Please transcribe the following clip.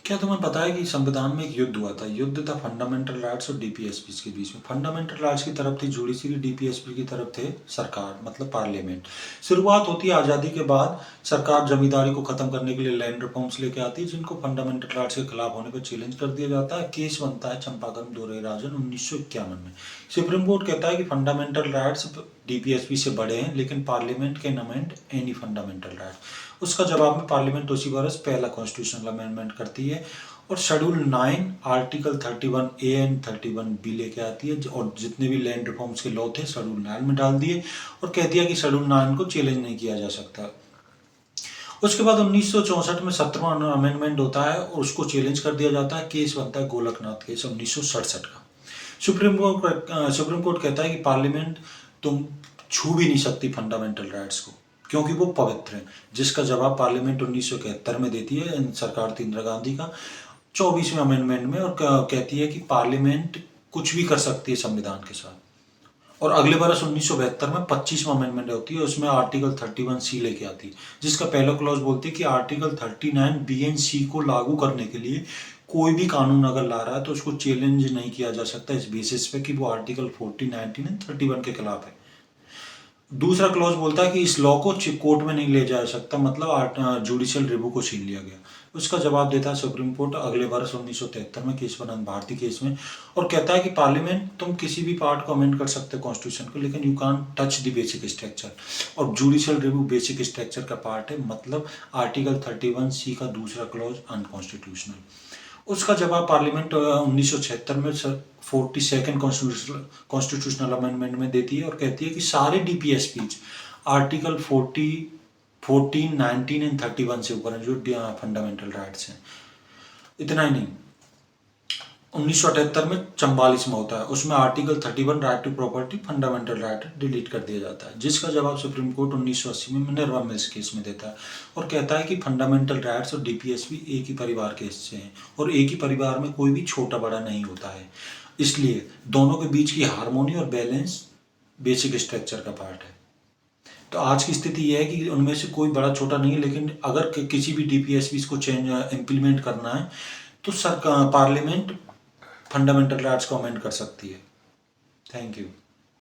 क्या तुम्हें पता है कि संविधान में एक युद्ध हुआ था? युद्ध था फंडामेंटल राइट्स और डीपीएसपी के बीच में। फंडामेंटल राइट्स की तरफ थी जुडिशरी, डीपीएसपी की तरफ थे सरकार, मतलब पार्लियामेंट। शुरुआत होती है आज़ादी के बाद। सरकार जमींदारी को खत्म करने के लिए लैंड रिफॉर्म्स लेके आती है, जिनको फंडामेंटल राइट्स के खिलाफ होने पर चैलेंज कर दिया जाता है। केस बनता है चंपारण दोरईराजन 1951 में। सुप्रीम कोर्ट कहता है कि फंडामेंटल राइट्स डीपीएसपी से बड़े हैं, लेकिन parliament can amend any fundamental right. उसका जवाब में पार्लियामेंट उसी वर्ष पहला कॉन्स्टिट्यूशनल अमेंडमेंट करती है और schedule 9 article 31A and 31B लेके आती है, और जितने भी लैंड रिफॉर्म्स के लॉ थे शेड्यूल 9 में डाल दिए और कह दिया कि शेड्यूल 9 को चैलेंज नहीं किया जा सकता। उसके बाद 1964 में 17वां अमेंडमेंट होता है और उसको चैलेंज कर दिया जाता है। केस बनता है गोलकनाथ केस 1967 का। सुप्रीम कोर्ट कहता है कि पार्लियामेंट तुम छू भी नहीं सकती फंडामेंटल राइट्स को, क्योंकि वो पवित्र है। जिसका जवाब पार्लियामेंट 1971 में देती है, सरकार थी इंदिरा गांधी का 24वें अमेंडमेंट में, और कहती है कि पार्लियामेंट कुछ भी कर सकती है संविधान के साथ। और अगले बरस 1972 में 25वां अमेंडमेंट होती है, उसमें आर्टिकल 31C लेके आती है, जिसका पहला क्लॉज बोलती है कि आर्टिकल 39B एंड C को लागू करने के लिए कोई भी कानून अगर ला रहा है तो उसको चैलेंज नहीं किया जा सकता इस बेसिस पे कि वो आर्टिकल 40, 19 एंड 31 के खिलाफ है। दूसरा क्लॉज बोलता है कि इस लॉ को कोर्ट में नहीं ले जा सकता, मतलब जुडिशियल रिव्यू को छीन लिया गया। उसका जवाब देता है सुप्रीम कोर्ट अगले वर्ष 1973 में केशवानंद भारती केस में, और कहता है कि पार्लियामेंट तुम किसी भी पार्ट को अमेंड कर सकते हो कॉन्स्टिट्यूशन को, लेकिन you can't touch the basic structure. और जुडिशियल रिव्यू बेसिक स्ट्रक्चर का पार्ट है, मतलब आर्टिकल 31C का दूसरा क्लॉज अनकॉन्स्टिट्यूशनल। उसका जवाब पार्लियामेंट 1976 में 42nd कॉन्स्टिट्यूशनल अमेंडमेंट में देती है और कहती है कि सारे डीपीएसपी आर्टिकल 40, 14, 19 एंड 31 से ऊपर हैं, जो फंडामेंटल राइट्स हैं। इतना ही नहीं, 1978 में 44 में होता है, उसमें article 31 right to property fundamental right delete कर दिया जाता है, जिसका जवाब सुप्रीम कोर्ट 1980 में मिनर्वा मिल्स केस में देता है और कहता है कि फंडामेंटल राइट्स और डीपीएसपी एक ही परिवार के हिस्से हैं और एक ही परिवार में कोई भी छोटा बड़ा नहीं होता है, इसलिए दोनों के बीच की हार्मोनी और बैलेंस बेसिक स्ट्रक्चर का पार्ट है। तो आज की स्थिति यह है कि उनमें से कोई बड़ा छोटा नहीं है, लेकिन अगर किसी भी डीपीएसपी को चेंज इम्प्लीमेंट करना है तो सरकार पार्लियामेंट फंडामेंटल राइट्स को अमेंड कर सकती है। Thank you.